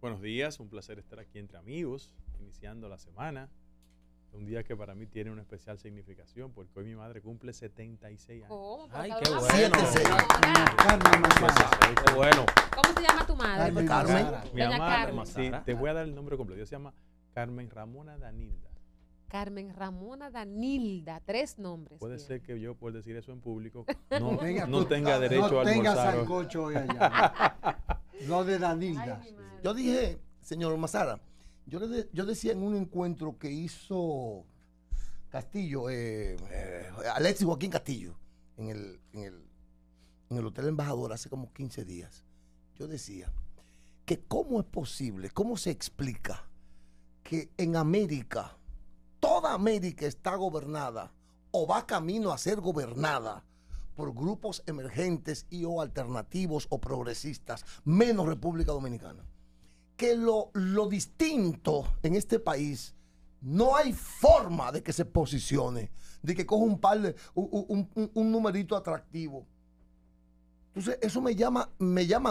Buenos días, un placer estar aquí entre amigos, iniciando la semana. Un día que para mí tiene una especial significación porque hoy mi madre cumple 76 años. ¿Cómo? Ay, Pero qué cada bueno. una señora. Carmen Mazara. Qué bueno. ¿Cómo se llama tu madre? Carmen. Mi Doña mamá, Carmen. sí, te voy a dar el nombre completo. Ella se llama Carmen Ramona Danilda. Carmen Ramona Danilda, 3 nombres. Puede tiene. ser que yo, por decir eso en público, Venga, no tú, tenga derecho no a tenga almorzar hoy. sancocho hoy allá. Lo de Danilda. Ay, mi madre. Yo dije, señor Mazara, yo decía en un encuentro que hizo Castillo, Alexis Joaquín Castillo, en el Hotel Embajador hace como 15 días, yo decía que cómo es posible, cómo se explica que en América, toda América está gobernada o va camino a ser gobernada por grupos emergentes y o alternativos o progresistas, menos República Dominicana. Que lo distinto en este país no hay forma de que se posicione, de que coja un par de, un numerito atractivo. Entonces, eso me llama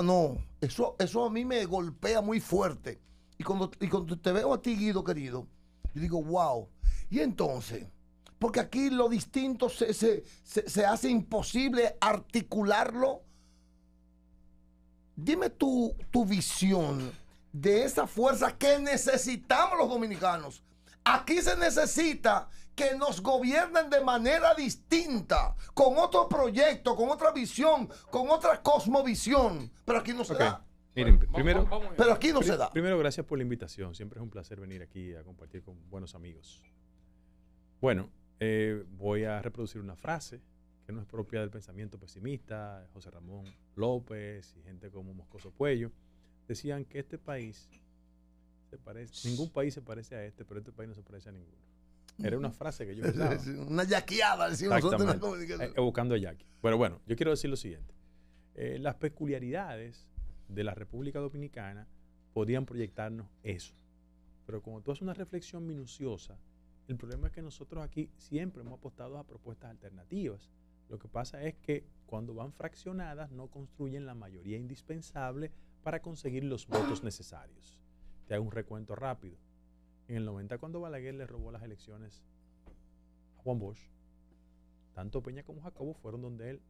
no. Eso a mí me golpea muy fuerte. Y cuando te veo a ti, Guido, querido, yo digo, wow. Y entonces, porque aquí lo distinto se hace imposible articularlo. Dime tu visión de esa fuerza que necesitamos los dominicanos. Aquí se necesita que nos gobiernen de manera distinta, con otro proyecto, con otra visión, con otra cosmovisión. Pero aquí no se da. Miren, primero, Pero aquí no se da. primero, gracias por la invitación. Siempre es un placer venir aquí a compartir con buenos amigos. Bueno, voy a reproducir una frase que no es propia del pensamiento pesimista. José Ramón López y gente como Moscoso Puello decían que este país ningún país se parece a este, pero este país no se parece a ninguno. Era una frase que yo usaba. Una yaqueada, decimos nosotros en la Exactamente, comunicación. evocando a Jackie. Pero bueno, yo quiero decir lo siguiente. Las peculiaridades de la República Dominicana podrían proyectarnos eso. Pero como tú haces una reflexión minuciosa, el problema es que nosotros aquí siempre hemos apostado a propuestas alternativas. Lo que pasa es que cuando van fraccionadas no construyen la mayoría indispensable para conseguir los votos necesarios. Te hago un recuento rápido. En el 90, cuando Balaguer le robó las elecciones a Juan Bosch, tanto Peña como Jacobo fueron donde él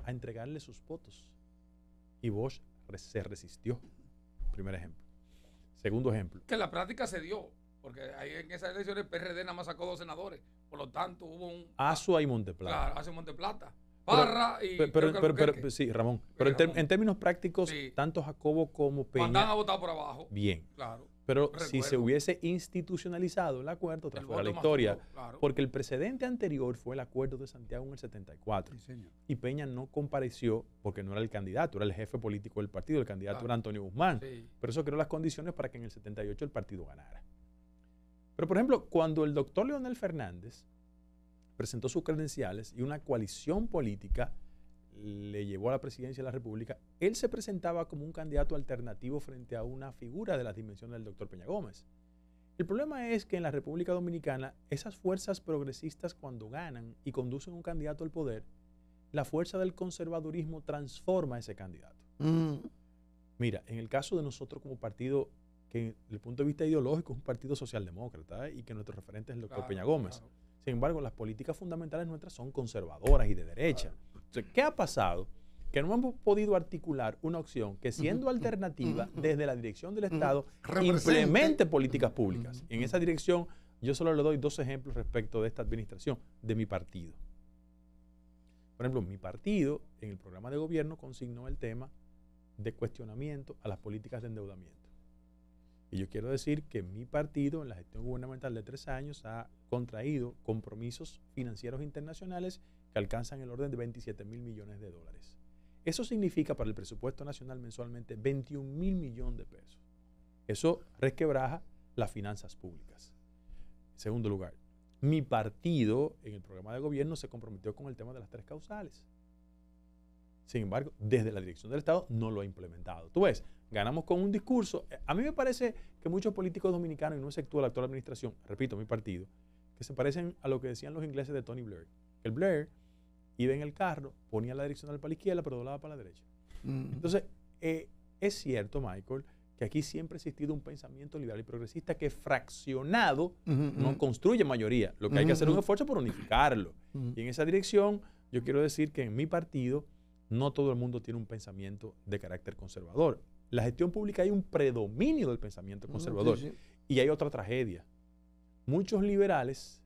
a entregarle sus votos. Y Bosch se resistió. Primer ejemplo. Segundo ejemplo. Que en la práctica se dio, porque ahí en esas elecciones el PRD nada más sacó 2 senadores. Por lo tanto, hubo un... Azua y Monteplata. Claro, hace Monteplata. Parra y... Pero sí, Ramón. Pero en términos prácticos, Sí. tanto Jacobo como Peña... Mandan a votar por abajo. Bien. Claro. Pero Recuerdo. si se hubiese institucionalizado el acuerdo, otra El fuera la voto historia, masivo, claro. porque el precedente anterior fue el acuerdo de Santiago en el 74. Sí, señor. Y Peña no compareció porque no era el candidato, era el jefe político del partido, el candidato Claro. era Antonio Guzmán. Sí. Pero eso creó las condiciones para que en el 78 el partido ganara. Pero, por ejemplo, cuando el doctor Leonel Fernández presentó sus credenciales y una coalición política le llevó a la presidencia de la República, él se presentaba como un candidato alternativo frente a una figura de las dimensiones del doctor Peña Gómez. El problema es que en la República Dominicana, esas fuerzas progresistas cuando ganan y conducen un candidato al poder, la fuerza del conservadurismo transforma a ese candidato. Mira, en el caso de nosotros como partido, que desde el punto de vista ideológico es un partido socialdemócrata, y que nuestro referente es el doctor Peña Gómez. Claro. Sin embargo, las políticas fundamentales nuestras son conservadoras y de derecha. Entonces, ¿qué ha pasado? Que no hemos podido articular una opción que, siendo alternativa, desde la dirección del Estado, implemente políticas públicas. En esa dirección, yo solo le doy 2 ejemplos respecto de esta administración, de mi partido. Por ejemplo, mi partido, en el programa de gobierno, consignó el tema de cuestionamiento a las políticas de endeudamiento. Y yo quiero decir que mi partido, en la gestión gubernamental de 3 años, ha contraído compromisos financieros internacionales que alcanzan el orden de 27.000 millones de dólares. Eso significa para el presupuesto nacional mensualmente 21.000 millones de pesos. Eso resquebraja las finanzas públicas. En segundo lugar, mi partido en el programa de gobierno se comprometió con el tema de las 3 causales. Sin embargo, desde la dirección del Estado no lo ha implementado. Tú ves, ganamos con un discurso. A mí me parece que muchos políticos dominicanos, y no exceptúa la actual administración, repito, mi partido, que se parecen a lo que decían los ingleses de Tony Blair. El Blair iba en el carro, ponía la direccional para la izquierda, pero doblaba para la derecha. Entonces, es cierto, Michael, que aquí siempre ha existido un pensamiento liberal y progresista que fraccionado Ujú, no ujú. construye mayoría. Lo que hay que hacer es un Ujú. esfuerzo por unificarlo. Ujú. Y en esa dirección, yo quiero decir que en mi partido no todo el mundo tiene un pensamiento de carácter conservador. La gestión pública hay un predominio del pensamiento conservador. Sí, sí. Y hay otra tragedia. Muchos liberales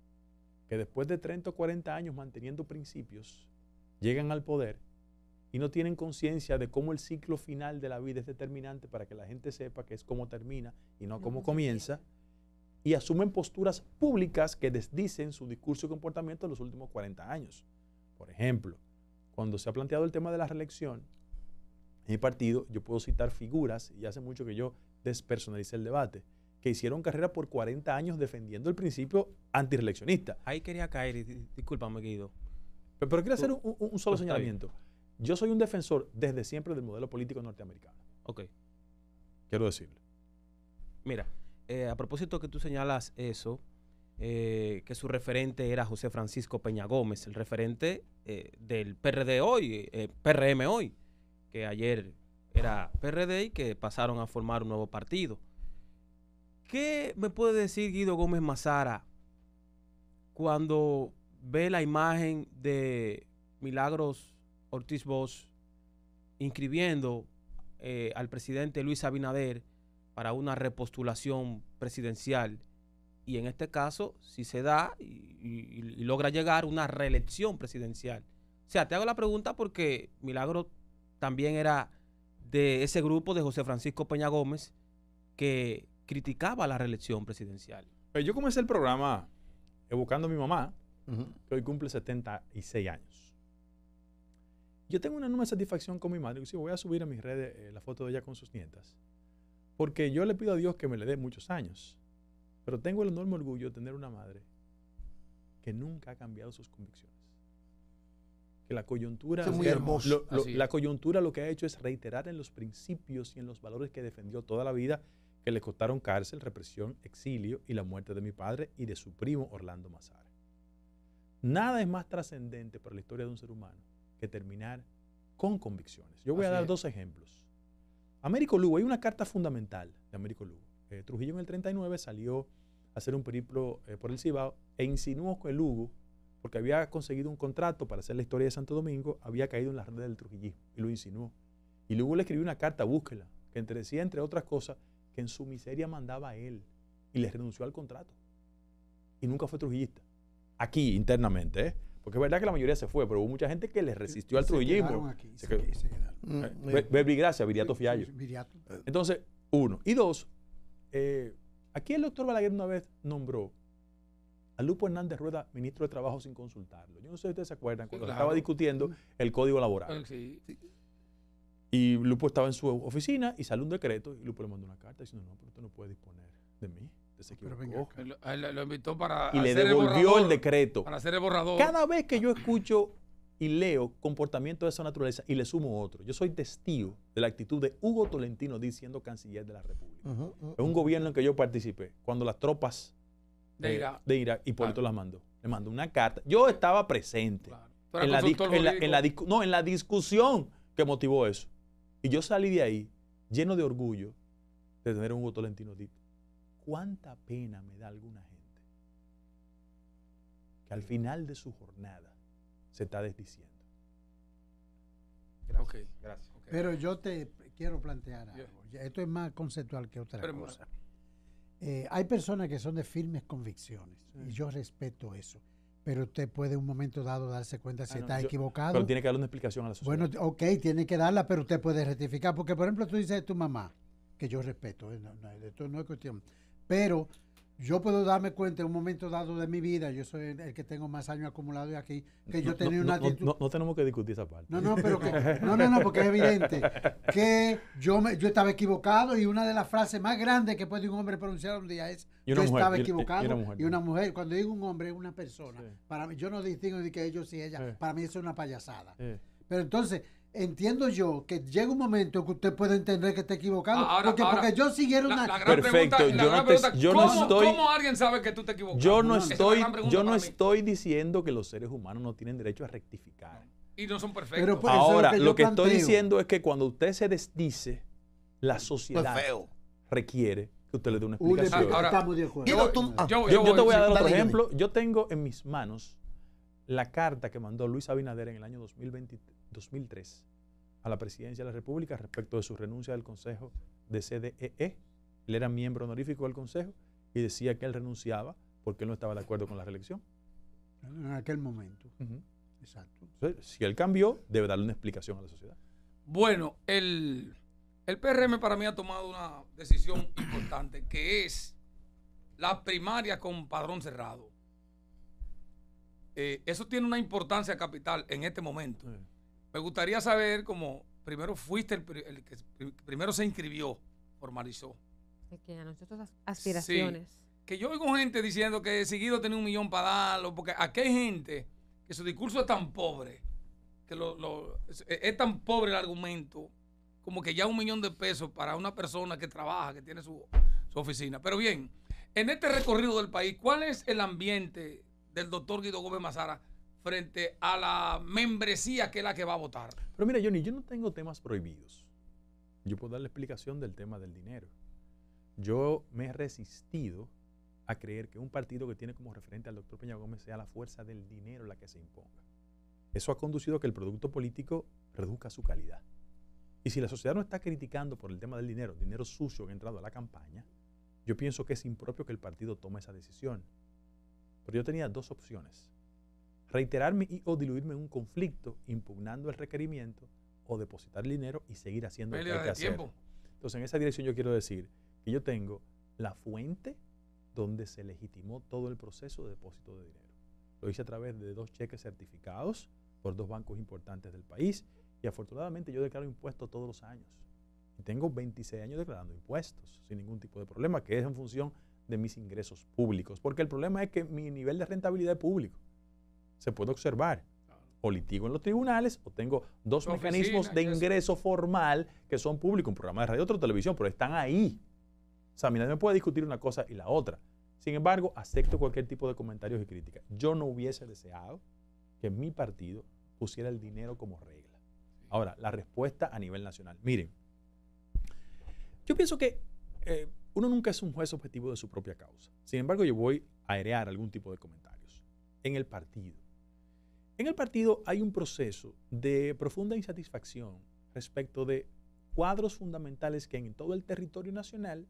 que después de 30 o 40 años manteniendo principios, llegan al poder y no tienen conciencia de cómo el ciclo final de la vida es determinante para que la gente sepa que es cómo termina y no cómo comienza, y asumen posturas públicas que desdicen su discurso y comportamiento en los últimos 40 años. Por ejemplo, cuando se ha planteado el tema de la reelección, en mi partido yo puedo citar figuras, y hace mucho que yo despersonalicé el debate, que hicieron carrera por 40 años defendiendo el principio antireeleccionista. Ahí quería caer, y discúlpame, Guido. Pero quiero hacer un solo Está señalamiento. Yo soy un defensor desde siempre del modelo político norteamericano. Ok. Quiero decirlo. Mira, a propósito que tú señalas eso, que su referente era José Francisco Peña Gómez, el referente del PRD hoy, PRM hoy, que ayer era PRD y que pasaron a formar un nuevo partido. ¿Qué me puede decir Guido Gómez Mazara cuando ve la imagen de Milagros Ortiz Bosch inscribiendo al presidente Luis Abinader para una repostulación presidencial? Y en este caso, si se da y logra llegar una reelección presidencial. O sea, te hago la pregunta porque Milagros también era de ese grupo de José Francisco Peña Gómez que criticaba la reelección presidencial. Yo comencé el programa evocando a mi mamá, Ujú. que hoy cumple 76 años. Yo tengo una enorme satisfacción con mi madre. Sí, voy a subir a mis redes la foto de ella con sus nietas, porque yo le pido a Dios que me le dé muchos años. Pero tengo el enorme orgullo de tener una madre que nunca ha cambiado sus convicciones. Que la coyuntura, Eso es muy hermoso. la coyuntura lo que ha hecho es reiterar en los principios y en los valores que defendió toda la vida, que le costaron cárcel, represión, exilio y la muerte de mi padre y de su primo Orlando Mazara. Nada es más trascendente para la historia de un ser humano que terminar con convicciones. Yo voy a dar dos ejemplos. Américo Lugo, hay una carta fundamental de Américo Lugo. Trujillo en el 39 salió a hacer un periplo por el Cibao e insinuó que Lugo, porque había conseguido un contrato para hacer la historia de Santo Domingo, había caído en las redes del trujillismo y lo insinuó. Y Lugo le escribió una carta, búsquela, que decía, entre otras cosas, que en su miseria mandaba a él y le renunció al contrato. Y nunca fue trujillista. Aquí, internamente, ¿eh? Porque es verdad que la mayoría se fue, pero hubo mucha gente que le resistió al trujillismo. Aquí, Se quedó. se quedaron. Verbigracia, Viriato Fiallo. Viriato. Entonces, uno. Y dos, aquí el doctor Balaguer una vez nombró a Lupo Hernández Rueda ministro de Trabajo sin consultarlo. Yo no sé si ustedes se acuerdan cuando claro. estaba discutiendo el Código Laboral. Sí. Y Lupo estaba en su oficina y sale un decreto y Lupo le mandó una carta diciendo, no, pero usted no puede disponer de mí. Usted se Pero equivocó. venga acá. Él lo invitó para Y le hacer devolvió borrador, el decreto. Para hacer el borrador. Cada vez que yo escucho y leo comportamientos de esa naturaleza y le sumo otro, yo soy testigo de la actitud de Hugo Tolentino Díaz siendo canciller de la República. Ujú, ujú. Es un gobierno en que yo participé, cuando las tropas de Irak. de Irak, Hipólito Claro. las mandó. Le mandó una carta. Yo estaba presente Claro. Tú eras en la, consultor jurídico. en la discusión que motivó eso. Y yo salí de ahí lleno de orgullo de tener a un Hugo Tolentino Díaz. ¿Cuánta pena me da alguna gente que al final de su jornada se está desdiciendo? Ok. Gracias. Ok. Pero yo te quiero plantear Yo- algo. Esto es más conceptual que otra Pero- cosa. Hay personas que son de firmes convicciones y yo respeto eso. Pero usted puede en un momento dado darse cuenta si no, está yo- equivocado. Pero tiene que darle una explicación a la sociedad. Bueno, ok, tiene que darla, pero usted puede rectificar. Porque, por ejemplo, tú dices de tu mamá, que yo respeto, esto no es cuestión. Pero yo puedo darme cuenta en un momento dado de mi vida, yo soy el que tengo más años acumulados aquí, que yo tenía una actitud. No tenemos que discutir esa parte. No, pero no, porque es evidente que yo estaba equivocado y una de las frases más grandes que puede un hombre pronunciar un día es Y una yo mujer, estaba y equivocado una mujer. y una mujer. Cuando digo un hombre es una persona. Sí. Para mí, yo no distingo de que ellos y ella. Sí. Para mí eso es una payasada. Eh, Pero entonces, entiendo yo que llega un momento que usted puede entender que está equivocado. Ahora- porque yo siguiera La una. gran Perfecto, pregunta, la yo gran no te- pregunta, yo no ¿cómo- estoy- ¿Cómo alguien sabe que tú te equivocas? yo no no, Esa es la estoy, gran pregunta yo no para mí. estoy diciendo que los seres humanos no tienen derecho a rectificar. Y no son perfectos. Pero, pues, eso es Ahora, lo que yo lo que estoy planteo. diciendo es que cuando usted se desdice, la Pues sociedad feo. requiere que usted le dé una Una explicación. Ahora, estamos de acuerdo. Guido, tú- Yo te voy a dar otro Dale, ejemplo. Yo tengo en mis manos la carta que mandó Luis Abinader en el año 2003 a la presidencia de la República respecto de su renuncia del Consejo de CDEE. Él era miembro honorífico del Consejo y decía que él renunciaba porque él no estaba de acuerdo con la reelección. En aquel momento. Ujú. Exacto. Entonces, si él cambió, debe darle una explicación a la sociedad. Bueno, el PRM para mí ha tomado una decisión importante, que es la primaria con padrón cerrado. Eso tiene una importancia capital en este momento. Me gustaría saber, como primero fuiste el que primero se inscribió, formalizó. El que anunció sus aspiraciones. Que yo oigo gente diciendo que Seguido tenía 1 millón para darlo, porque aquí hay gente que su discurso es tan pobre, que es tan pobre el argumento, como que ya 1 millón de pesos para una persona que trabaja, que tiene su oficina. Pero bien, en este recorrido del país, ¿cuál es el ambiente del doctor Guido Gómez Mazara frente a la membresía que es la que va a votar? Pero mira, Johnny, yo no tengo temas prohibidos. Yo puedo dar la explicación del tema del dinero. Yo me he resistido a creer que un partido que tiene como referente al doctor Peña Gómez sea la fuerza del dinero la que se imponga. Eso ha conducido a que el producto político reduzca su calidad. Y si la sociedad no está criticando por el tema del dinero sucio que ha entrado a la campaña, yo pienso que es impropio que el partido tome esa decisión. Pero yo tenía 2 opciones: reiterarme o diluirme en un conflicto impugnando el requerimiento, o depositar el dinero y seguir haciendo lo que hay que hacer. Entonces, en esa dirección yo quiero decir que yo tengo la fuente donde se legitimó todo el proceso de depósito de dinero. Lo hice a través de 2 cheques certificados por 2 bancos importantes del país, y afortunadamente yo declaro impuestos todos los años. Y tengo 26 años declarando impuestos sin ningún tipo de problema, que es en función de mis ingresos públicos. Porque el problema es que mi nivel de rentabilidad es público. Se puede observar. O litigo en los tribunales, o tengo 2 mecanismos de ingreso formal que son públicos, un programa de radio, otro televisión, pero están ahí. O sea, nadie me puede discutir una cosa y la otra. Sin embargo, acepto cualquier tipo de comentarios y críticas. Yo no hubiese deseado que mi partido pusiera el dinero como regla. Ahora, la respuesta a nivel nacional. Miren, yo pienso que uno nunca es un juez objetivo de su propia causa. Sin embargo, yo voy a airear algún tipo de comentarios. En el partido hay un proceso de profunda insatisfacción respecto de cuadros fundamentales que en todo el territorio nacional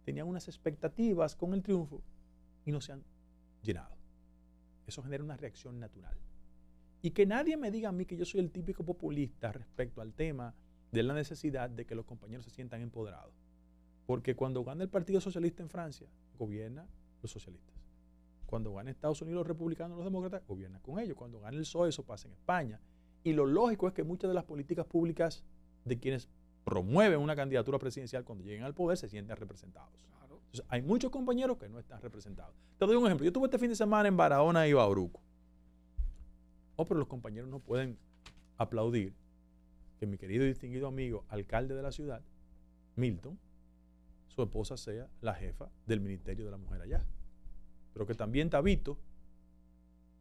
tenían unas expectativas con el triunfo y no se han llenado. Eso genera una reacción natural. Y que nadie me diga a mí que yo soy el típico populista respecto al tema de la necesidad de que los compañeros se sientan empoderados. Porque cuando gana el Partido Socialista en Francia, gobierna los socialistas. Cuando gana Estados Unidos los republicanos, los demócratas, gobierna con ellos. Cuando gana el PSOE, eso pasa en España. Y lo lógico es que muchas de las políticas públicas de quienes promueven una candidatura presidencial cuando lleguen al poder se sienten representados. Claro. Entonces, hay muchos compañeros que no están representados. Te doy un ejemplo. Yo estuve este fin de semana en Barahona y Bauruco. Pero los compañeros no pueden aplaudir que mi querido y distinguido amigo, alcalde de la ciudad, Milton, su esposa sea la jefa del Ministerio de la Mujer allá. Pero que también Tabito,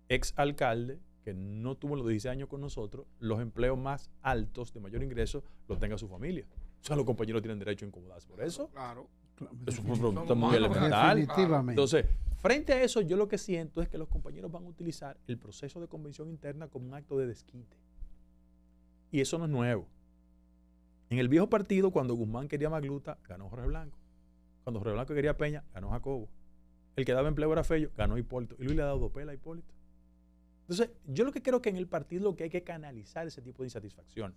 ex alcalde, que no tuvo los 16 años con nosotros, los empleos más altos de mayor ingreso los tenga su familia. O sea, los compañeros tienen derecho a incomodarse por eso. Claro. Eso es un problema muy elemental. Definitivamente. Entonces, frente a eso, yo lo que siento es que los compañeros van a utilizar el proceso de convención interna como un acto de desquite. Y eso no es nuevo. En el viejo partido, cuando Guzmán quería Magluta, ganó Jorge Blanco. Cuando Jorge Blanco quería Peña, ganó Jacobo. El que daba empleo era Fello, ganó Hipólito. Y Luis le ha dado 2 pelas a Hipólito. Entonces, yo lo que creo que en el partido lo que hay que canalizar ese tipo de insatisfacción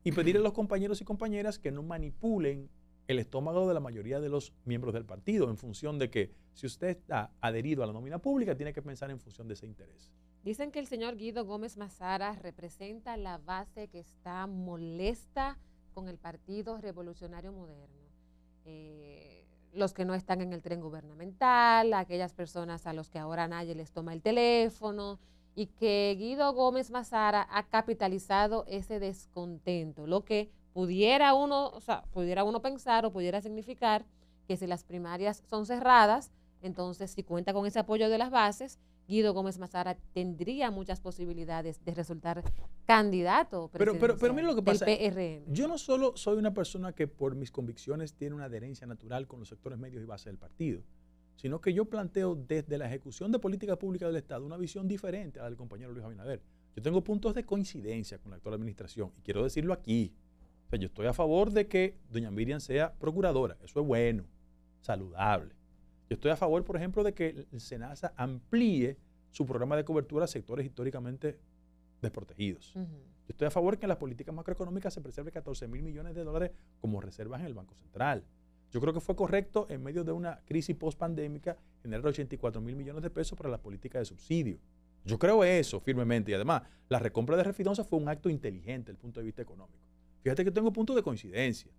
y pedirle a los compañeros y compañeras que no manipulen el estómago de la mayoría de los miembros del partido en función de que si usted está adherido a la nómina pública, tiene que pensar en función de ese interés. Dicen que el señor Guido Gómez Mazara representa la base que está molesta con el Partido Revolucionario Moderno. Los que no están en el tren gubernamental, aquellas personas a los que ahora nadie les toma el teléfono, y que Guido Gómez Mazara ha capitalizado ese descontento, lo que pudiera uno pensar o pudiera significar que si las primarias son cerradas, entonces si cuenta con ese apoyo de las bases, Guido Gómez Mazara tendría muchas posibilidades de resultar candidato Pero mira lo que pasa. del PRM. Yo no solo soy una persona que por mis convicciones tiene una adherencia natural con los sectores medios y base del partido, sino que yo planteo desde la ejecución de políticas públicas del Estado una visión diferente a la del compañero Luis Abinader. Yo tengo puntos de coincidencia con la actual administración y quiero decirlo aquí. O sea, yo estoy a favor de que doña Miriam sea procuradora. Eso es bueno, saludable. Yo estoy a favor, por ejemplo, de que el SENASA amplíe su programa de cobertura a sectores históricamente desprotegidos. Yo estoy a favor que en las políticas macroeconómicas se preserve 14.000 millones de dólares como reservas en el Banco Central. Yo creo que fue correcto, en medio de una crisis post-pandémica, generar 84.000 millones de pesos para la política de subsidio. Yo creo eso firmemente. Y además, la recompra de Refidonza fue un acto inteligente desde el punto de vista económico. Fíjate que tengo puntos de coincidencia.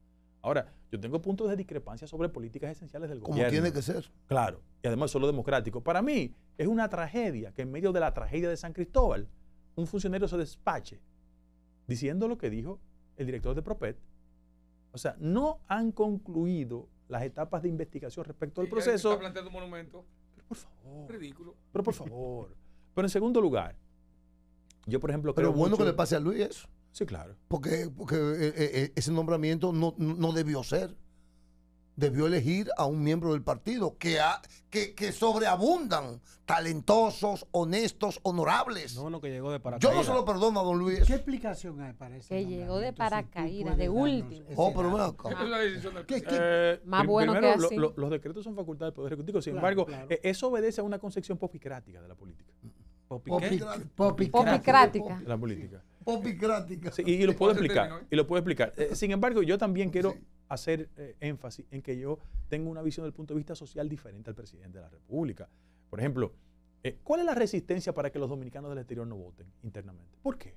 Ahora, yo tengo puntos de discrepancia sobre políticas esenciales del gobierno. Como tiene que ser. Claro, y además solo democrático. Para mí es una tragedia que en medio de la tragedia de San Cristóbal, un funcionario se despache diciendo lo que dijo el director de Propet. O sea, no han concluido las etapas de investigación respecto al proceso. Está planteando un monumento. Pero por favor. Ridículo. Pero por favor. Pero en segundo lugar, yo por ejemplo Pero creo bueno mucho, que le pase a Luis eso. Sí, claro. Porque ese nombramiento no debió ser. Debió elegir a un miembro del partido que sobreabundan, talentosos, honestos, honorables. No, que llegó de Yo paracaídas. no se lo perdono a don Luis. ¿Qué explicación hay para eso? Que llegó de paracaídas, de último. Oh, pero ven acá. Es una decisión del ¿Qué- presidente. Más bueno primero, que así. los decretos son facultad del Poder Ejecutivo. Sin Claro, embargo, claro. Eso obedece a una concepción popicrática de la política. Popicrática. De la política. Popicrática. Sí, y lo puedo Ese explicar. término, ¿eh? Y lo puedo explicar. Sin embargo, yo también quiero hacer énfasis en que yo tengo una visión del punto de vista social diferente al presidente de la República. Por ejemplo, ¿cuál es la resistencia para que los dominicanos del exterior no voten internamente? ¿Por qué?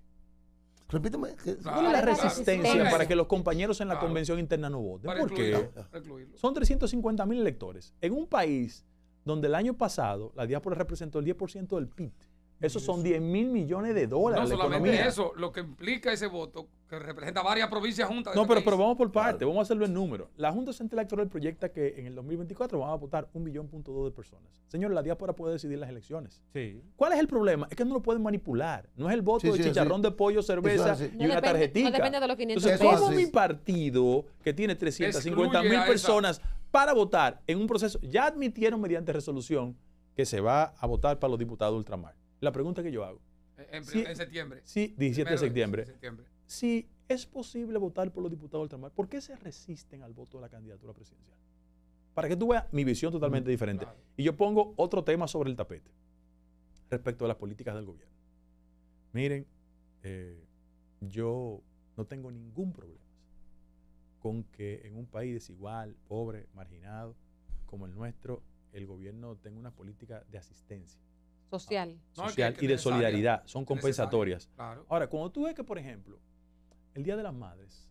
Repíteme. ¿Cuál es la resistencia Claro. para que los compañeros en la Claro. convención interna no voten? Para ¿Por qué? excluirlo, para excluirlo. Son 350.000 electores. En un país donde el año pasado la diáspora representó el 10% del PIB. Esos son 10.000 millones de dólares. No la solamente economía. eso, lo que implica ese voto, que representa varias provincias juntas. de No, este pero país. vamos por parte, vamos a hacerlo en números. La Junta Central Electoral proyecta que en el 2024 van a votar 1,2 millones de personas. Señor, la diáspora puede decidir las elecciones. Sí. ¿Cuál es el problema? Es que no lo pueden manipular. No es el voto Sí, de sí, chicharrón sí. de pollo, cerveza Eso es así. y una tarjetita. No depende de los 500 Entonces, pesos. ¿cómo Eso es mi así. partido, que tiene 350.000 Excluye a personas para votar en un proceso, ya admitieron mediante resolución que se va a votar para los diputados de ultramar? La pregunta que yo hago. En Sí. septiembre. Sí, 17 de Primero septiembre. Si es posible votar por los diputados de ultramar, ¿por qué se resisten al voto de la candidatura presidencial? Para que tú veas mi visión totalmente diferente. Claro. Y yo pongo otro tema sobre el tapete respecto a las políticas del gobierno. Miren, yo no tengo ningún problema con que en un país desigual, pobre, marginado, como el nuestro, el gobierno tenga una política de asistencia Social. No, es social que y de necesaria. solidaridad. Son Es compensatorias. necesario, claro. Ahora, cuando tú ves que, por ejemplo, el Día de las Madres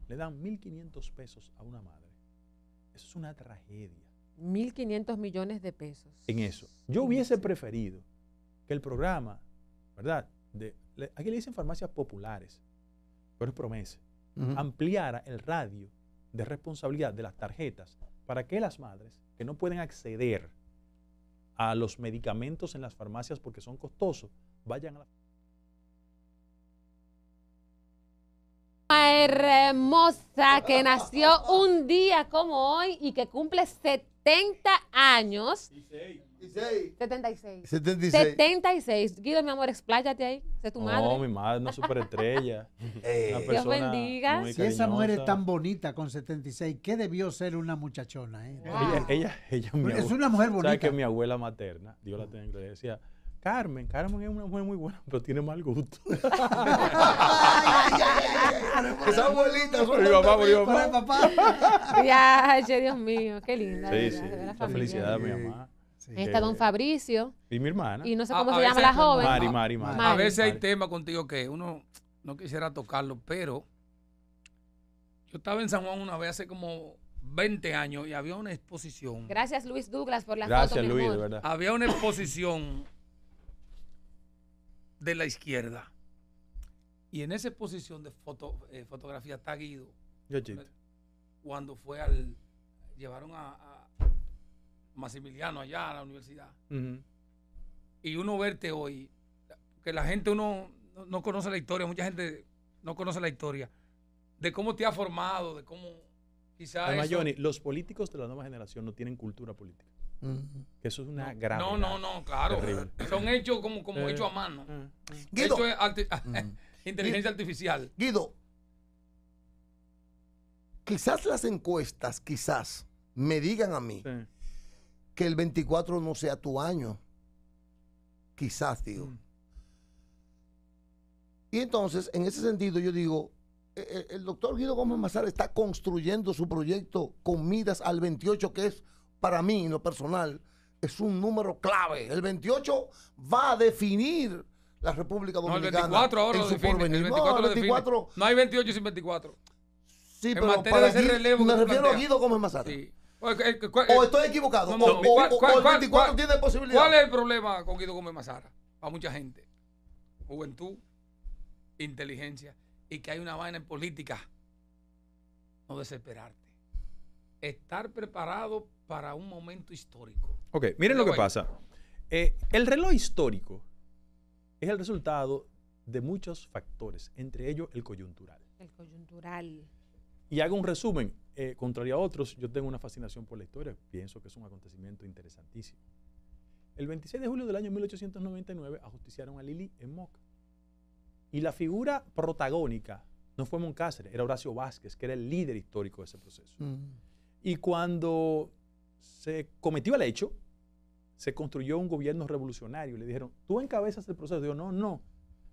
le dan 1.500 pesos a una madre, eso es una tragedia 1.500 millones de pesos. en eso. Yo hubiese preferido que el programa, ¿verdad? Aquí le dicen farmacias populares, pero es promesa, ampliara el radio de responsabilidad de las tarjetas para que las madres que no pueden acceder a los medicamentos en las farmacias porque son costosos, vayan a la... Hermosa que nació un día como hoy y que cumple 70 años. 76. 76. 76. Guido, mi amor, expláyate ahí. Sé tu No, madre. mi madre, una superestrella. Una Dios persona bendiga. muy Si esa mujer es cariñosa. tan bonita con 76, ¿qué debió ser una muchachona? Wow. Ella mi Es abue- una mujer bonita. ¿Sabes que mi abuela materna, Dios la tenga en gloria, decía, Carmen es una mujer muy buena, pero tiene mal gusto. Esa abuelita son Mi mamá, mi Para el mamá. papá. Ya, Dios mío, qué linda. Sí, ¿verdad? sí, De la la familia. felicidad de mi mamá. Sí. Ahí está don Fabricio. Y mi hermana. Y no sé A- cómo a se llama veces- la joven. Mari. Mari. A veces hay Mari. temas contigo que uno no quisiera tocarlo, pero yo estaba en San Juan una vez hace como 20 años y había una exposición. Gracias, Luis Douglas, por la Gracias, foto, mi Luis, de amor. verdad. Había una exposición de la izquierda. Y en esa exposición de fotografía está Guido Yo chiste. cuando llevaron a Maximiliano allá a la universidad. Ujú. y uno verte hoy, que la gente uno no conoce la historia, mucha gente no conoce la historia, de cómo te ha formado, de cómo quizás... Además, Johnny, los políticos de la nueva generación no tienen cultura política. Que eso es una gran... No, claro. Terrible. Son hechos como hechos a mano. Guido. Inteligencia artificial. Guido, quizás las encuestas, quizás, me digan a mí Sí. que el 24 no sea tu año. Quizás, digo. Y entonces, en ese sentido, yo digo, el doctor Guido Gómez Mazara está construyendo su proyecto con miras al 28, que es, para mí, en lo personal, es un número clave. El 28 va a definir la República No, el Dominicana 24 ahora en lo su define. porvenir. El 24 No, lo el 24, define. No hay 28 sin 24. sí, En pero materia para de ese relevo me que tú refiero a planteas. Guido Gómez Mazara. Sí. O estoy equivocado. No, o el 24 tiene posibilidad. ¿Cuál es el problema con Guido Gómez Mazara? Para mucha gente. Juventud, inteligencia y que hay una vaina en política. No desesperarte. Estar preparado para un momento histórico. Ok, miren lo que pasa. El reloj histórico es el resultado de muchos factores, entre ellos el coyuntural. El coyuntural. Y hago un resumen. Contrario a otros, yo tengo una fascinación por la historia. Pienso que es un acontecimiento interesantísimo. El 26 de julio del año 1899 ajusticiaron a Lili en Moca. Y la figura protagónica no fue Moncácer, era Horacio Vázquez, que era el líder histórico de ese proceso. Y cuando se cometió el hecho, se construyó un gobierno revolucionario. Le dijeron, tú encabezas el proceso. Digo, no.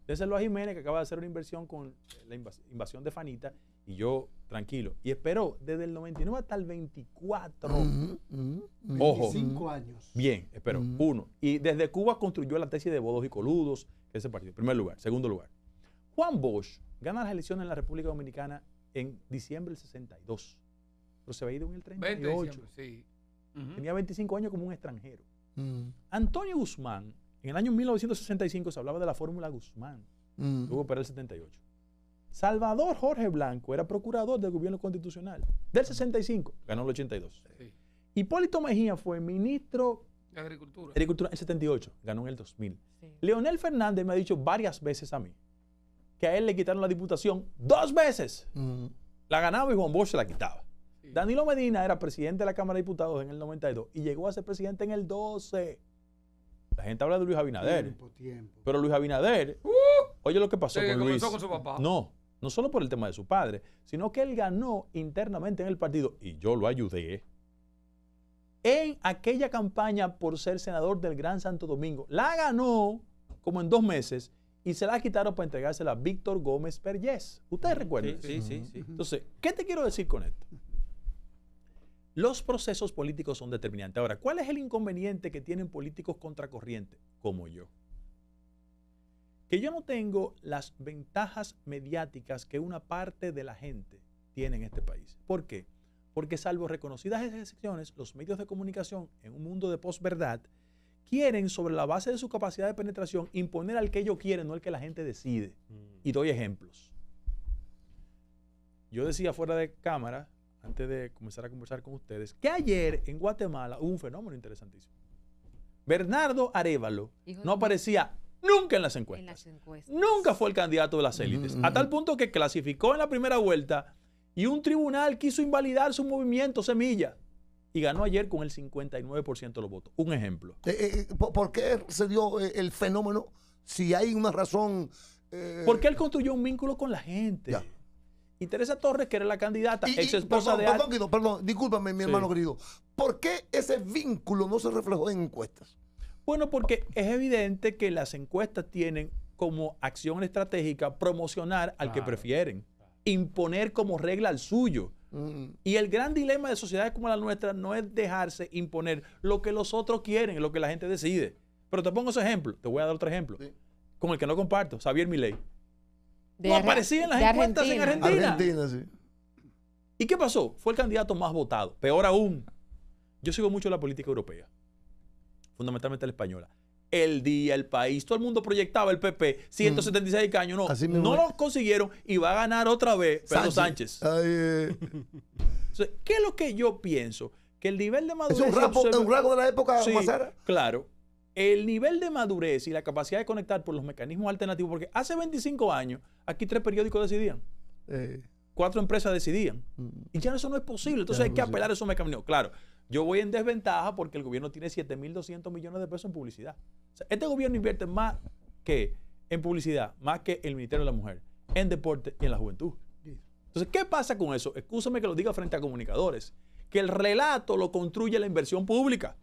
Déselo a Jiménez, que acaba de hacer una inversión con la invasión de Fanita, y yo, tranquilo. Y esperó desde el 99 hasta el 24. Ojo. 25 años. Bien, esperó. Uno. Y desde Cuba construyó la tesis de Bodos y Coludos, que es ese partido. Primer lugar. Segundo lugar. Juan Bosch gana las elecciones en la República Dominicana en diciembre del 62. Pero se había ido en el 38. Sí. Tenía 25 años como un extranjero. Antonio Guzmán, en el año 1965 se hablaba de la fórmula Guzmán. Luego para el 78. Salvador Jorge Blanco era procurador del gobierno constitucional. Del 65, ganó el 82. Sí. Hipólito Mejía fue ministro De Agricultura. de Agricultura en el 78, ganó en el 2000. Sí. Leonel Fernández me ha dicho varias veces a mí que a él le quitaron la diputación 2 veces. La ganaba y Juan Bosch se la quitaba. Sí. Danilo Medina era presidente de la Cámara de Diputados en el 92 y llegó a ser presidente en el 12. La gente habla de Luis Abinader. Tiempo. Pero Luis Abinader, oye lo que pasó Sí, con Luis. comenzó con su papá. No solo por el tema de su padre, sino que él ganó internamente en el partido, y yo lo ayudé, en aquella campaña por ser senador del Gran Santo Domingo. La ganó como en 2 meses y se la quitaron para entregársela a Víctor Gómez Perllés. ¿Ustedes recuerdan? Sí. Entonces, ¿qué te quiero decir con esto? Los procesos políticos son determinantes. Ahora, ¿cuál es el inconveniente que tienen políticos contracorriente como yo? Que yo no tengo las ventajas mediáticas que una parte de la gente tiene en este país. ¿Por qué? Porque salvo reconocidas excepciones, los medios de comunicación en un mundo de posverdad quieren, sobre la base de su capacidad de penetración, imponer al que ellos quieren, no al que la gente decide. Y doy ejemplos. Yo decía fuera de cámara, antes de comenzar a conversar con ustedes, que ayer en Guatemala hubo un fenómeno interesantísimo. Bernardo Arévalo no aparecía nunca en las encuestas. En las encuestas. Nunca fue el candidato de las élites. A tal punto que clasificó en la primera vuelta y un tribunal quiso invalidar su movimiento Semilla. Y ganó ayer con el 59% de los votos. Un ejemplo. ¿Por qué se dio el fenómeno? Si hay una razón... Porque él construyó un vínculo con la gente. Ya. Y Teresa Torres, que era la candidata, ex esposa de... Perdón, discúlpame, mi hermano querido. ¿Por qué ese vínculo no se reflejó en encuestas? Bueno, porque es evidente que las encuestas tienen como acción estratégica promocionar al que prefieren, imponer como regla al suyo. Y el gran dilema de sociedades como la nuestra no es dejarse imponer lo que los otros quieren, lo que la gente decide. Pero te pongo ese ejemplo, te voy a dar otro ejemplo, con el que no comparto, Xavier Milei. No aparecía en las encuestas en Argentina. Argentina, sí. ¿Y qué pasó? Fue el candidato más votado. Peor aún, yo sigo mucho la política europea, fundamentalmente la española. El Día, El País, todo el mundo proyectaba el PP, 176 caños, no lo consiguieron y va a ganar otra vez Pedro Sánchez. Entonces, ¿qué es lo que yo pienso? Que el nivel de madurez... ¿Es un rasgo de la época Mazara? Claro. el nivel de madurez y la capacidad de conectar por los mecanismos alternativos, porque hace 25 años aquí 3 periódicos decidían, 4 empresas decidían, y ya eso no es posible, entonces hay que apelar a esos mecanismos. Claro, yo voy en desventaja porque el gobierno tiene 7.200 millones de pesos en publicidad. O sea, este gobierno invierte más que en publicidad, más que el Ministerio de la Mujer, en deporte y en la juventud. Entonces, ¿qué pasa con eso? Excúsame que lo diga frente a comunicadores, que el relato lo construye la inversión pública.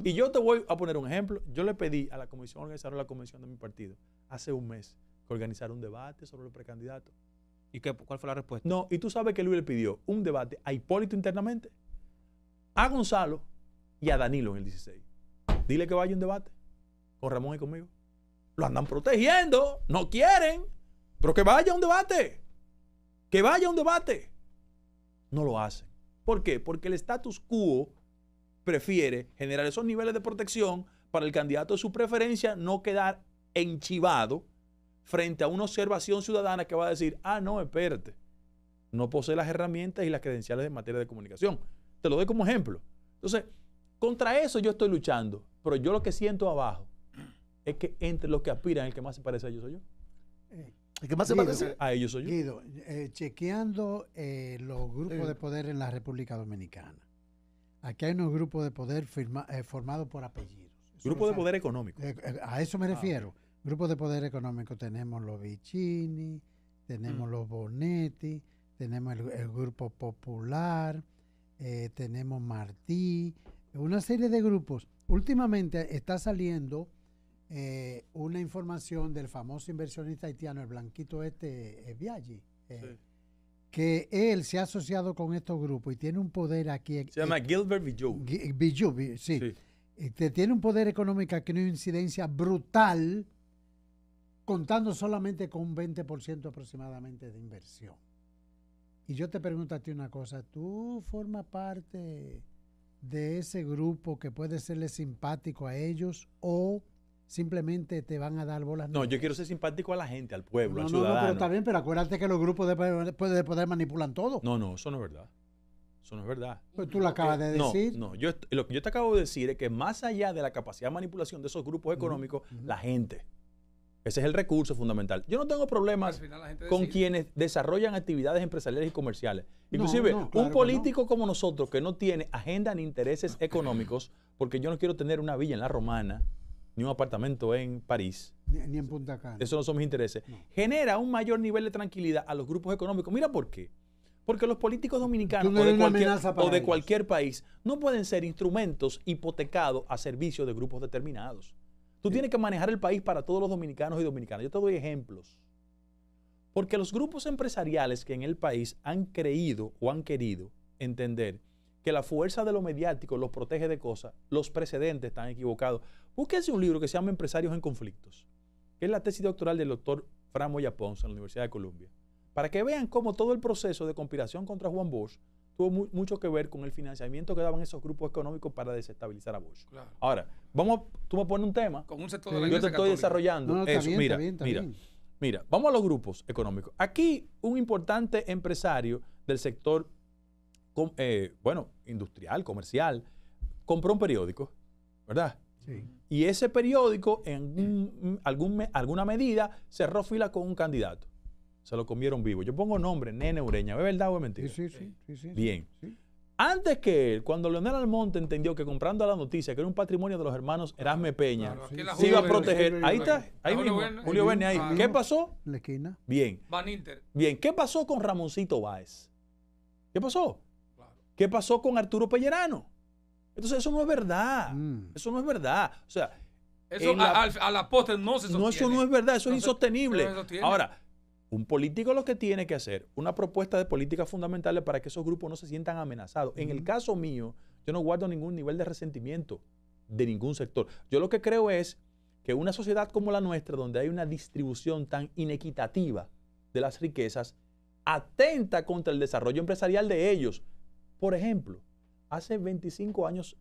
Y yo te voy a poner un ejemplo. Yo le pedí a la comisión organizadora de la convención de mi partido hace un mes que organizara un debate sobre los precandidatos. ¿Y cuál fue la respuesta? No, y tú sabes que Luis le pidió un debate a Hipólito internamente, a Gonzalo y a Danilo en el 16. Dile que vaya a un debate con Ramón y conmigo. Lo andan protegiendo, no quieren, pero que vaya a un debate. Que vaya a un debate. No lo hacen. ¿Por qué? Porque el status quo prefiere generar esos niveles de protección para el candidato de su preferencia no quedar enchivado frente a una observación ciudadana que va a decir, no, espérate, no posee las herramientas y las credenciales en materia de comunicación. Te lo doy como ejemplo. Entonces, contra eso yo estoy luchando, pero yo lo que siento abajo es que entre los que aspiran, el que más se parece a ellos soy yo. ¿El que más se parece? A ellos soy yo. Guido, chequeando los grupos de poder en la República Dominicana. Aquí hay unos grupos de poder formados por apellidos. Grupo de poder económico. A eso me refiero. Grupos de poder económico. Tenemos los Vicini, tenemos los Bonetti, tenemos el Grupo Popular, tenemos Martí, una serie de grupos. Últimamente está saliendo una información del famoso inversionista haitiano, el blanquito Biaggi, que él se ha asociado con estos grupos y tiene un poder aquí. Se llama Gilbert Bijou. Sí. Tiene un poder económico que tiene una incidencia brutal, contando solamente con un 20% aproximadamente de inversión. Y yo te pregunto a ti una cosa, ¿tú formas parte de ese grupo que puede serle simpático a ellos o simplemente te van a dar bolas? No, yo quiero ser simpático a la gente, al pueblo, al No, ciudadano. pero está bien, pero acuérdate que los grupos de poder manipulan todo. No, eso no es verdad. Eso no es verdad. Pues tú lo acabas de decir. No, lo que yo te acabo de decir es que más allá de la capacidad de manipulación de esos grupos económicos, la gente. Ese es el recurso fundamental. Yo no tengo problemas con quienes desarrollan actividades empresariales y comerciales. Inclusive, un político como nosotros que no tiene agenda ni intereses económicos, porque yo no quiero tener una villa en La Romana, ni un apartamento en París. Ni en Punta Cana. Esos no son mis intereses. No. Genera un mayor nivel de tranquilidad a los grupos económicos. Mira por qué. Porque los políticos dominicanos o de cualquier país no pueden ser instrumentos hipotecados a servicio de grupos determinados. Tú tienes que manejar el país para todos los dominicanos y dominicanas. Yo te doy ejemplos. Porque los grupos empresariales que en el país han creído o han querido entender que la fuerza de lo mediático los protege de cosas, los precedentes están equivocados. Búsquense un libro que se llama Empresarios en Conflictos, que es la tesis doctoral del doctor Fran Moya Ponce en la Universidad de Columbia, para que vean cómo todo el proceso de conspiración contra Juan Bosch tuvo mucho que ver con el financiamiento que daban esos grupos económicos para desestabilizar a Bosch. Claro. Ahora, tú me pones un tema, con un sector de la yo te estoy desarrollando eso. Mira, vamos a los grupos económicos. Aquí un importante empresario del sector industrial, comercial, compró un periódico, ¿verdad? Sí. Y ese periódico, en alguna medida, cerró fila con un candidato. Se lo comieron vivo. Yo pongo nombre, Nene Ureña. ¿Es verdad o es mentira? Sí. Bien. Sí. Antes que él, cuando Leonel Almonte entendió que comprando a la noticia, que era un patrimonio de los hermanos Erasme Peña, se iba a proteger. Ahí está, ahí mismo. Julio Verne ahí. ¿Qué pasó? La esquina. Bien. Van Inter. Bien. ¿Qué pasó con Ramoncito Báez? ¿Qué pasó? ¿Qué pasó con Arturo Pellerano? Entonces eso no es verdad. Eso no es verdad. O sea, eso a la postre no se sostiene. No, eso no es verdad. Eso es insostenible. Ahora, un político lo que tiene que hacer, una propuesta de políticas fundamentales para que esos grupos no se sientan amenazados. En el caso mío, yo no guardo ningún nivel de resentimiento de ningún sector. Yo lo que creo es que una sociedad como la nuestra, donde hay una distribución tan inequitativa de las riquezas, atenta contra el desarrollo empresarial de ellos. Por ejemplo, hace 25 años,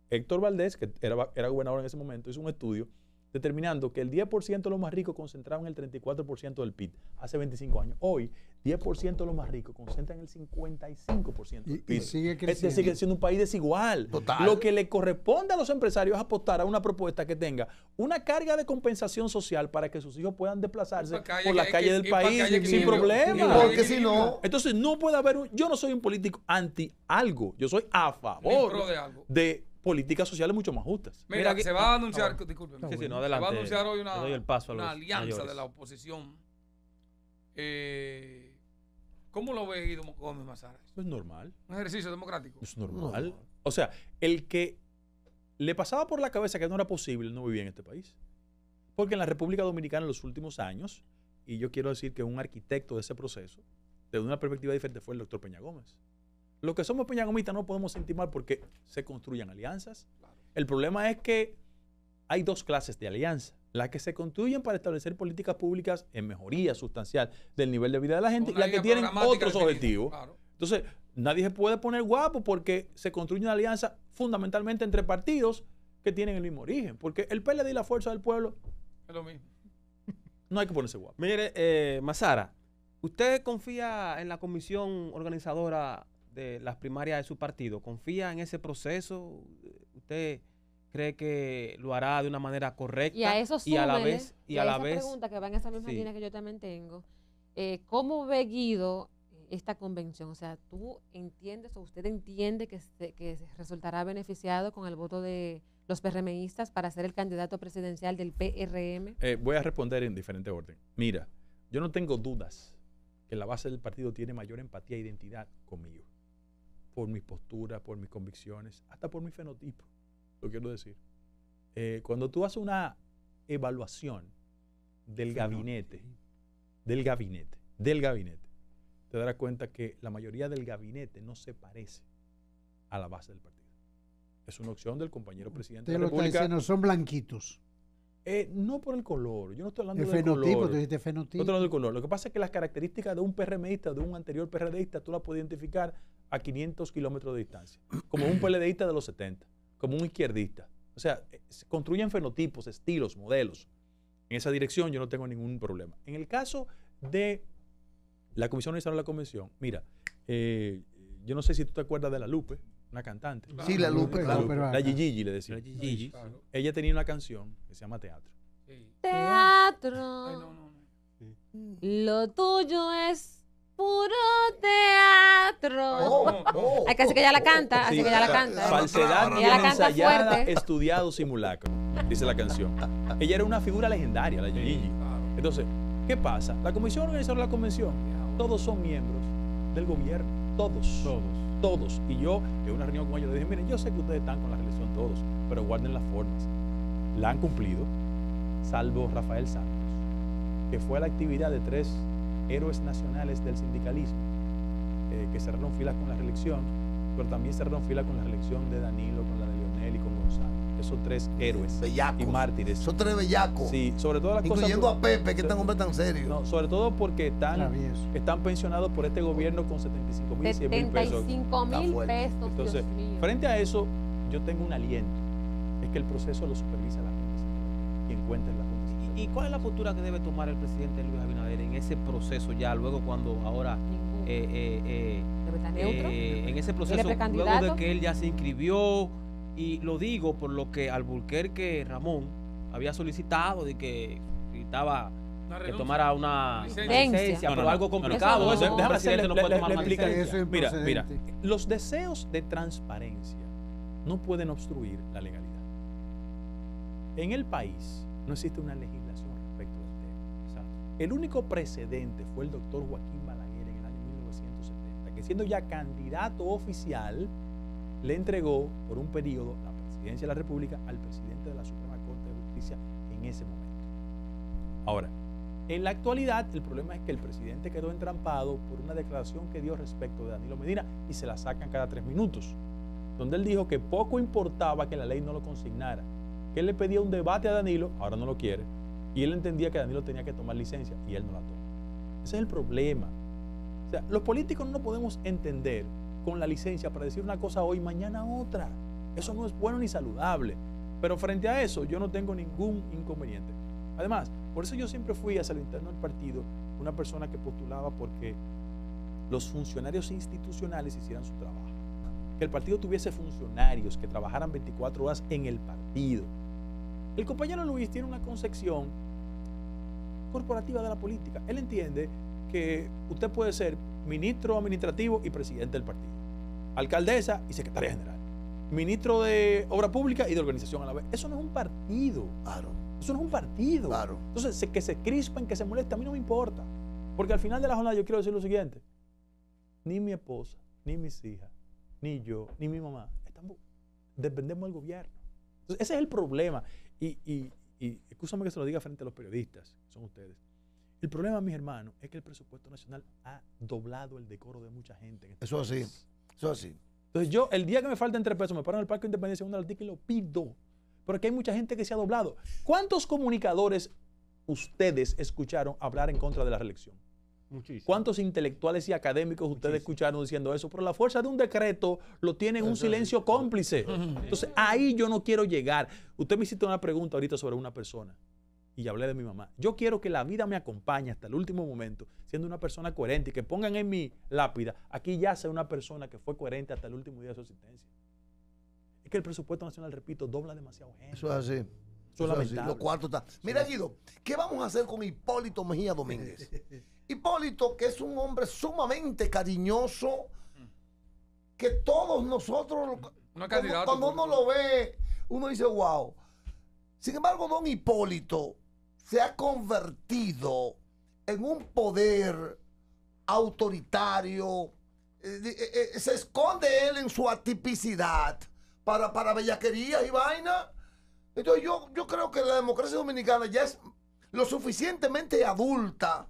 Héctor Valdés, que era gobernador en ese momento, hizo un estudio determinando que el 10% de los más ricos concentraban el 34% del PIB hace 25 años. Hoy, 10% de los más ricos concentran el 55% del PIB. Y sigue Este creciendo. sigue siendo un país desigual. Total. Lo que le corresponde a los empresarios es apostar a una propuesta que tenga una carga de compensación social para que sus hijos puedan desplazarse por la calle del país sin problema. Porque si no, Entonces no puede haber yo no soy un político anti algo, yo soy a Ni pro favor de algo. de políticas sociales mucho más justas. Mira, aquí- se va a anunciar, discúlpeme, Sí, sí, no, se adelante. va a anunciar hoy Le doy el paso a una los alianza mayores. de la oposición. ¿Cómo lo ve Guido Gómez Mazara? Eso es normal, Un ejercicio democrático. es normal. O sea, el que le pasaba por la cabeza que no era posible no vivía en este país. Porque en la República Dominicana en los últimos años, y yo quiero decir que un arquitecto de ese proceso, desde una perspectiva diferente, fue el doctor Peña Gómez. Los que somos peñagomistas no podemos sentir mal porque se construyan alianzas. El problema es que hay dos clases de alianza. Las que se construyen para establecer políticas públicas en mejoría sustancial del nivel de vida de la gente y Una las que línea tienen programática otros definida, objetivos. claro. Entonces, nadie se puede poner guapo porque se construye una alianza fundamentalmente entre partidos que tienen el mismo origen. Porque el PLD y la Fuerza del Pueblo, Es lo mismo. no hay que ponerse guapo. Mire, Mazara, ¿usted confía en la comisión organizadora de las primarias de su partido? ¿Confía en ese proceso? ¿Usted cree que lo hará de una manera correcta? Y a eso y a la súmele, vez y a esa vez pregunta que va en esa misma sí. línea que yo también tengo, ¿cómo ve Guido esta convención? O sea, ¿tú entiendes o usted entiende que resultará beneficiado con el voto de los PRMistas para ser el candidato presidencial del PRM? Voy a responder en diferente orden. Mira, yo no tengo dudas que la base del partido tiene mayor empatía e identidad conmigo. Por mis posturas, por mis convicciones, hasta por mi fenotipo. Lo quiero decir. Cuando tú haces una evaluación del gabinete, te darás cuenta que la mayoría del gabinete no se parece a la base del partido. Es una opción del compañero presidente Usted de lo la está República. diciendo, son blanquitos. No por el color, yo no estoy hablando El del fenotipo, color. tú dijiste No fenotipo. estoy hablando del color. Lo que pasa es que las características de un PRMista, de un anterior PRDista, tú las puedes identificar a 500 kilómetros de distancia. Como un PLDista de los 70, como un izquierdista. O sea, se construyen fenotipos, estilos, modelos. En esa dirección yo no tengo ningún problema. En el caso de la comisión organizadora de la convención, mira, yo no sé si tú te acuerdas de La Lupe, una cantante. sí, la Lupe, Claro, claro. pero La Gigi le decía. Gigi. Claro. Ella tenía una canción que se llama Teatro. Sí. Teatro, Ay, no. lo tuyo es puro teatro. Ay, casi que ella la canta, así Sí, que ella la fa- canta. Falsedad Ella bien la canta ensayada, fuerte. estudiado, simulacro, dice la canción. Ella era una figura legendaria, la Gigi. Claro. Entonces, ¿qué pasa? La comisión organizadora de la convención, todos son miembros del gobierno, todos. Y yo, en una reunión con ellos, le dije, miren, yo sé que ustedes están con la reelección todos, pero guarden las formas. La han cumplido, salvo Rafael Santos, que fue a la actividad de 3 héroes nacionales del sindicalismo, que cerraron filas con la reelección, pero también cerraron filas con la reelección de Danilo, con la de Leonel y con Gonzalo. Esos 3 héroes Bellacos. y mártires. Son 3 bellacos. Sí, sobre todo las cosas... Incluyendo a Pepe, que es tan hombre tan serio. No, sobre todo porque Travieso. están pensionados por este gobierno con 75,000, 100,000 pesos. 75,000 Está fuerte. pesos, Entonces, Dios mío. frente a eso, yo tengo un aliento. Es que el proceso lo supervisa la Junta Central, quien cuenta en la Junta Central. ¿Y cuál es la postura que debe tomar el presidente Luis Abinader en ese proceso ya, luego cuando ahora, Ningún. Debe estar neutro. en ese proceso, luego precandidato. de que él ya se inscribió, y lo digo por lo que Alburquerque Ramón había solicitado de que estaba Una que renuncia. tomara una Licencia. licencia, No, pero no, algo no, complicado. no, Eso, no. un Déjame presidente hacerle- no puede le tomar una explico. licencia. Eso es Mira, improcedente. los deseos de transparencia no pueden obstruir la legalidad. En el país no existe una legislación respecto del tema. O sea, el único precedente fue el doctor Joaquín Balaguer en el año 1970, que siendo ya candidato oficial, le entregó por un periodo la presidencia de la República al presidente de la Suprema Corte de Justicia en ese momento. Ahora, en la actualidad, el problema es que el presidente quedó entrampado por una declaración que dio respecto de Danilo Medina y se la sacan cada 3 minutos, donde él dijo que poco importaba que la ley no lo consignara, que él le pedía un debate a Danilo, ahora no lo quiere, y él entendía que Danilo tenía que tomar licencia y él no la toma. Ese es el problema. O sea, los políticos no podemos entender con la licencia para decir una cosa hoy, mañana otra. Eso no es bueno ni saludable. Pero frente a eso, yo no tengo ningún inconveniente. Además, por eso yo siempre fui hacia lo interno del partido una persona que postulaba porque los funcionarios institucionales hicieran su trabajo. Que el partido tuviese funcionarios que trabajaran 24 horas en el partido. El compañero Luis tiene una concepción corporativa de la política. Él entiende que usted puede ser ministro administrativo y presidente del partido, alcaldesa y secretaria general, ministro de obra pública y de organización a la vez. Eso no es un partido. Claro. Eso no es un partido. Claro. Entonces, que se crispen, que se molesten, a mí no me importa. Porque al final de la jornada yo quiero decir lo siguiente. Ni mi esposa, ni mis hijas, ni yo, ni mi mamá, dependemos del gobierno. Entonces, ese es el problema. Y escúchame que se lo diga frente a los periodistas, que son ustedes. El problema, mis hermanos, es que el presupuesto nacional ha doblado el decoro de mucha gente. Eso es así. Eso es así. Entonces yo, el día que me falten 3 pesos, me paro en el Parque de Independencia en una altica y lo pido. Porque hay mucha gente que se ha doblado. ¿Cuántos comunicadores ustedes escucharon hablar en contra de la reelección? Muchísimo. ¿Cuántos intelectuales y académicos ustedes escucharon diciendo eso? Por la fuerza de un decreto lo tienen un silencio cómplice. Entonces ahí yo no quiero llegar. Usted me hiciste una pregunta ahorita sobre una persona y hablé de mi mamá. Yo quiero que la vida me acompañe hasta el último momento siendo una persona coherente y que pongan en mi lápida, aquí yace una persona que fue coherente hasta el último día de su existencia. Es que el presupuesto nacional, repito, dobla demasiado gente. Eso es así. Eso es Eso es así. lamentable. Los cuartos están. Mira, Guido, ¿qué vamos a hacer con Hipólito Mejía Domínguez? Hipólito, que es un hombre sumamente cariñoso, que todos nosotros, No es candidato, cuando uno lo ve, uno dice, wow. Sin embargo, don Hipólito se ha convertido en un poder autoritario. Se esconde él en su atipicidad para bellaquerías y vaina. Entonces yo creo que la democracia dominicana ya es lo suficientemente adulta,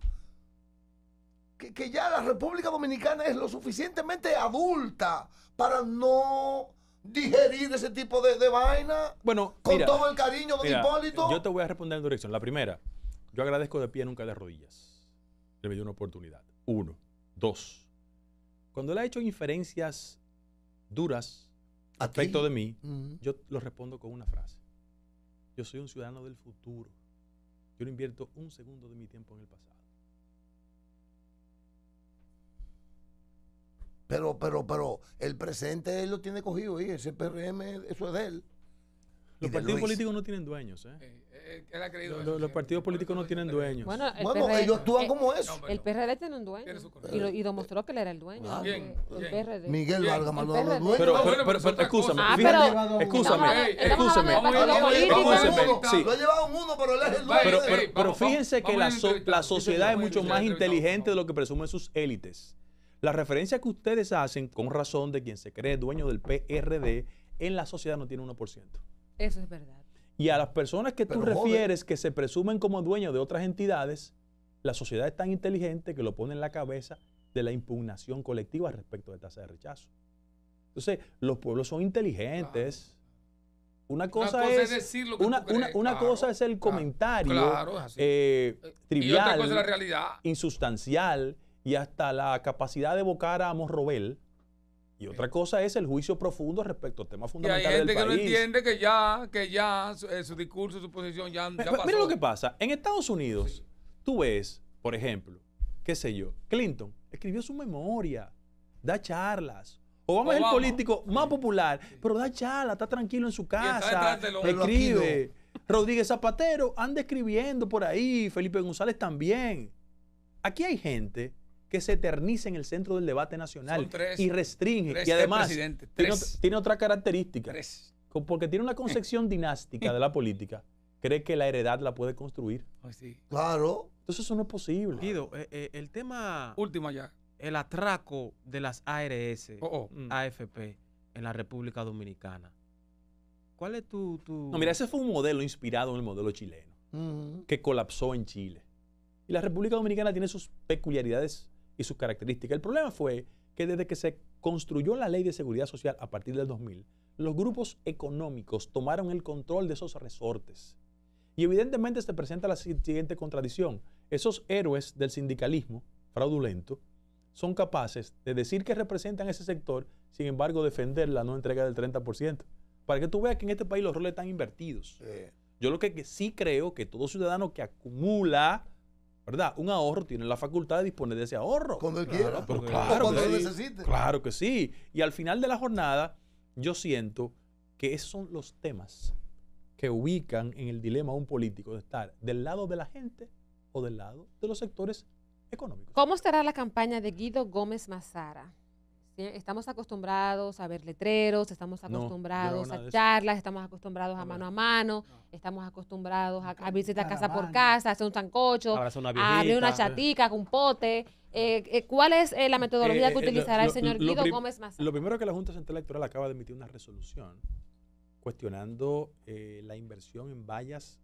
que ya la República Dominicana es lo suficientemente adulta para no digerir ese tipo de vaina. Bueno, con mira, todo el cariño, don Hipólito. yo te voy a responder en dos direcciones. La primera, yo agradezco de pie, nunca de rodillas. Le me dio una oportunidad. 1. 2. Cuando él ha hecho inferencias duras respecto de mí, yo lo respondo con una frase. Yo soy un ciudadano del futuro. Yo no invierto un segundo de mi tiempo en el pasado. Pero el presente él lo tiene cogido ahí, ese PRM, eso es de él. Los partidos políticos no tienen dueños, ¿eh? Él ha creído eso. Los partidos políticos no tienen dueños. Bueno, Bueno, ellos actúan como eso. El PRD tiene un dueño y demostró que él era el dueño. Ah, bien, El bien. PRD. Miguel Bien. Vargas El Maldonado es PRD. dueño. Pero escúchame, Ah, fíjate, pero escúchame, estamos hablando de partido político. sí. Lo ha llevado en uno, pero él es el dueño. Pero fíjense que la sociedad es Vamos a mucho más entrevistar. inteligente de lo que presumen sus élites. La referencia que ustedes hacen, con razón de quien se cree dueño del PRD, en la sociedad no tiene 1%. Eso es verdad. Y a las personas que tú Pero, refieres que se presumen como dueños de otras entidades, la sociedad es tan inteligente que lo pone en la cabeza de la impugnación colectiva respecto de tasa de rechazo. Entonces, los pueblos son inteligentes. Una cosa es decir lo que una tú crees, una claro, cosa es el comentario claro, es así. Y otra trivial, cosa es la realidad. insustancial y hasta la capacidad de evocar a Morrobel. Y otra cosa es el juicio profundo respecto a temas Y hay fundamentales gente del que no país. entiende que ya su discurso, su posición ya pasó. Mira lo que pasa. En Estados Unidos, tú ves, por ejemplo, qué sé yo, Clinton escribió su memoria, da charlas. Obama es el político más popular, pero da charlas, está tranquilo en su casa, detrás del hombre. escribe. Rodríguez Zapatero anda escribiendo por ahí, Felipe González también. Aquí hay gente que se eterniza en el centro del debate nacional Son tres. y restringe. Tres Y además presidentes, tiene, tres. tiene otra característica. 3. Porque tiene una concepción dinástica de la política. Cree que la heredad la puede construir. Ay, sí. Claro. Entonces eso no es posible. Guido, el tema, Última ya. el atraco de las ARS, Oh, oh. AFP en la República Dominicana. ¿Cuál es tu...? No, mira, ese fue un modelo inspirado en el modelo chileno, que colapsó en Chile. Y la República Dominicana tiene sus peculiaridades y sus características. El problema fue que desde que se construyó la Ley de Seguridad Social a partir del 2000, los grupos económicos tomaron el control de esos resortes. Y evidentemente se presenta la siguiente contradicción. Esos héroes del sindicalismo fraudulento son capaces de decir que representan ese sector, sin embargo defender la no entrega del 30%. para que tú veas que en este país los roles están invertidos. Yo lo que sí creo que todo ciudadano que acumula, ¿verdad?, un ahorro tiene la facultad de disponer de ese ahorro. Cuando él quiera. Pero O claro cuando que lo sí. necesite. Claro que sí. Y al final de la jornada, yo siento que esos son los temas que ubican en el dilema a un político de estar del lado de la gente o del lado de los sectores económicos. ¿Cómo será la campaña de Guido Gómez Mazara? Sí, estamos acostumbrados a ver letreros, estamos No, yo no acostumbrados hago nada a de eso. charlas, estamos acostumbrados a mano, estamos acostumbrados a visitar casa por casa, a hacer un sancocho, Abrazar una a abrir una viejita. chatica con un pote. ¿Cuál es la metodología que utilizará el señor Guido Gómez Mazara? Lo primero que la Junta Central Electoral acaba de emitir una resolución cuestionando la inversión en vallas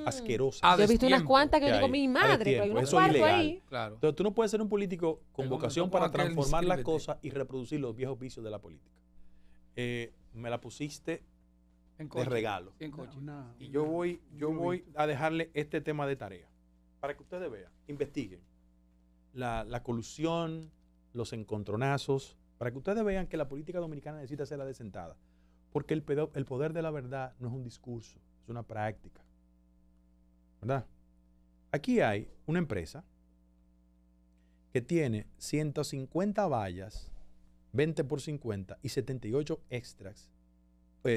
asquerosas. A Yo he visto unas destiempo cuantas que yo que digo, hay, mi a madre, pero hay destiempo. unos Eso es cuartos ilegal. ahí. Claro. Entonces, tú no puedes ser un político con El vocación momento para con aquel, transformar las inscríbete. cosas y reproducir los viejos vicios de la política. Me la pusiste En de coche. regalo. Sí, en coche. Y yo voy a dejarle este tema de tarea para que ustedes vean, investiguen la colusión, los encontronazos, para que ustedes vean que la política dominicana necesita ser adecentada. Porque el poder de la verdad no es un discurso, es una práctica. ¿Verdad? Aquí hay una empresa que tiene 150 vallas, 20 por 50 y 78 extras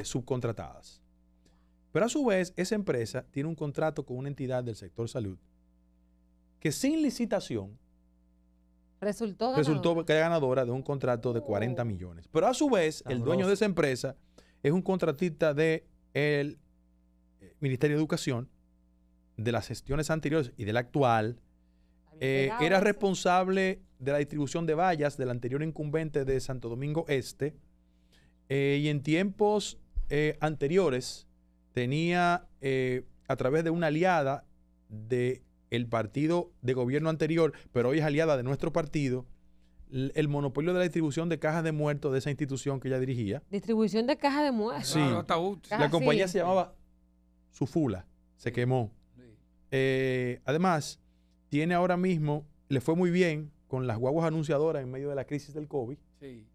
subcontratadas. Pero a su vez, esa empresa tiene un contrato con una entidad del sector salud que sin licitación Resultó resultó que era ganadora de un contrato de 40 millones. Pero a su vez, el dueño de esa empresa es un contratista del Ministerio de Educación, de las gestiones anteriores y del actual. Era responsable de la distribución de vallas del anterior incumbente de Santo Domingo Este. Y en tiempos anteriores tenía, a través de una aliada del partido de gobierno anterior, pero hoy es aliada de nuestro partido, el monopolio de la distribución de cajas de muertos de esa institución que ella dirigía. Distribución de caja de muertos. Sí. Claro, ataúd. Ah, La compañía sí. se llamaba Sufula, se quemó. Sí. Además, tiene ahora mismo, le fue muy bien con las guaguas anunciadoras en medio de la crisis del COVID. Sí.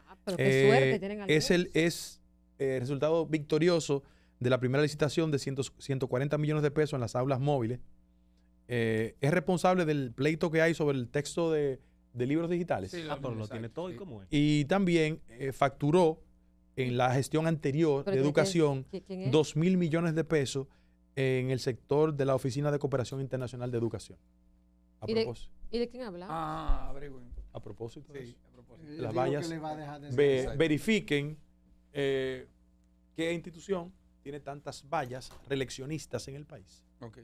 Ah, pero qué suerte tienen Es algunos. el resultado victorioso de la primera licitación de 140 millones de pesos en las aulas móviles. Es responsable del pleito que hay sobre el texto de libros digitales. Sí, Pero lo exacto, tiene todo y sí. cómo es. Y también facturó en la gestión anterior Pero de ¿quién- educación quién es? 2.000 millones de pesos en el sector de la Oficina de Cooperación Internacional de Educación. A ¿Y de- propósito, ¿Y de quién hablaba? Ah, averigüen. a propósito de Sí, eso, a propósito. Yo las digo vallas, que le va a dejar de ser. Exacto. verifiquen qué institución tiene tantas vallas reeleccionistas en el país. Ok.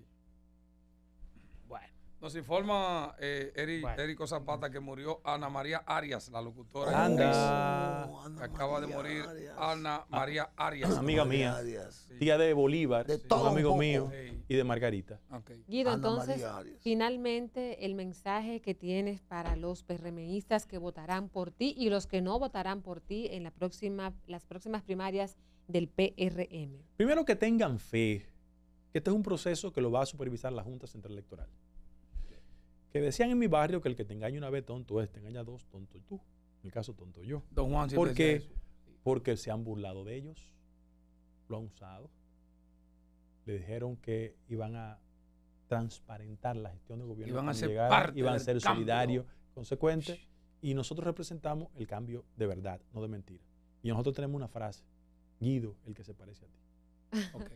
Bueno. Nos informa Érico Zapata que murió Ana María Arias, la locutora. Anda. Que acaba de morir Ana María Arias. Amiga mía, tía de Bolívar, De un todo un amigo poco. mío, Sí. y de Margarita. Ok. Guido, Ana entonces, María Arias. finalmente, el mensaje que tienes para los PRMistas que votarán por ti y los que no votarán por ti en las próximas primarias del PRM. Primero, que tengan fe, que este es un proceso que lo va a supervisar la Junta Central Electoral. Que decían en mi barrio que el que te engaña una vez tonto es, te engaña dos, tonto tú. En el caso, tonto yo. Don Juan siempre ¿Por decía qué? eso. Porque se han burlado de ellos, lo han usado. Le dijeron que iban a transparentar la gestión de gobierno. Iban a cuando ser llegaran, parte iban a del ser cambio. solidarios, consecuentes. Y nosotros representamos el cambio de verdad, no de mentira. Y nosotros tenemos una frase: Guido, el que se parece a ti. Ok.